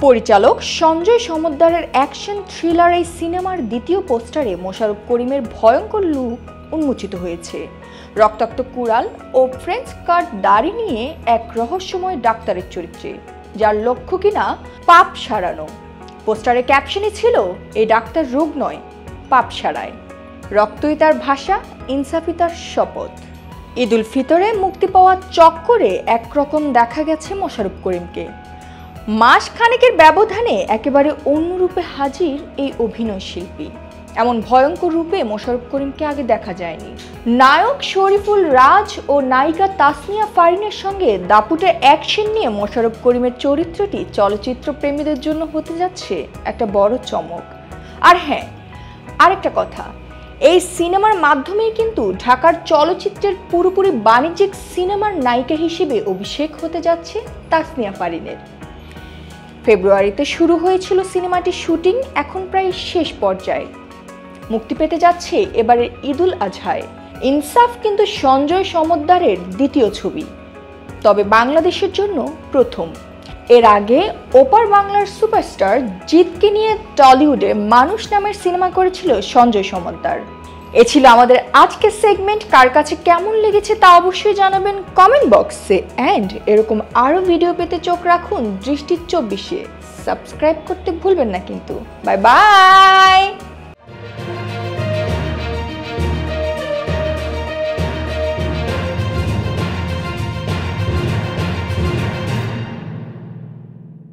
পরিচালক Sanjay সমদ্দারের action thriller এই সিনেমার দ্বিতীয় পোস্টারে মোশাররফ করিমের ভয়ঙ্কর লুক উন্মোচিত হয়েছে। রক্তাক্ত কুড়াল ও ফ্রেঞ্চ কাট দাড়ি নিয়ে এক রহস্যময় ডাক্তারের চরিত্রে, যার লক্ষ্য কিনা পাপ সারানো। পোস্টারে ক্যাপশনে ছিল, এই ডাক্তার রোগ নয়, পাপ সারায়। রক্তই তার ভাষা, ইনসাফই তার শপথ। ঈদ উল ফিতরে মুক্তি পাওয়া চক্করে একরকম দেখা গেছে মোশাররফ করিমকে। মাস খানেকের ব্যবধানে একেবারে অন্য রূপে হাজির এই অভিনয় শিল্পী। এমন ভয়ঙ্কর রূপে মোশাররফ করিমকে আগে দেখা যায়নি। নায়ক শরীফুল রাজ ও নায়িকা তাসনিয়া ফারিনের সঙ্গে দাপুটে অ্যাকশন নিয়ে মোশাররফ করিমের চরিত্রটি চলচ্চিত্র প্রেমীদের জন্য হতে যাচ্ছে একটা বড় চমক। আর হ্যাঁ, আরেকটা কথা, এই সিনেমার মাধ্যমেই কিন্তু ঢাকার চলচ্চিত্রের পুরোপুরি বাণিজ্যিক সিনেমার নায়িকা হিসেবে অভিষেক হতে যাচ্ছে তাসনিয়া ফারিনের। ফেব্রুয়ারিতে শুরু হয়েছিল সিনেমাটির শুটিং, এখন প্রায় শেষ পর্যায়ে। মুক্তি পেতে যাচ্ছে এবারের ঈদ উল আজহায়। ইনসাফ কিন্তু সঞ্জয় সমদ্দারের দ্বিতীয় ছবি, তবে বাংলাদেশের জন্য প্রথম। এর আগে ওপার বাংলার সুপারস্টার জিতকে নিয়ে টলিউডে মানুষ নামের সিনেমা করেছিল সঞ্জয় সমদ্দার। এ ছিল আমাদের আজকের সেগমেন্ট। কার কাছে কেমন লেগেছে তা অবশ্যই জানাবেন কমেন্ট বক্সে। অ্যান্ড এরকম আরও ভিডিও পেতে চোখ রাখুন দৃষ্টি 24-এ। সাবস্ক্রাইব করতে ভুলবেন না কিন্তু। Bye bye.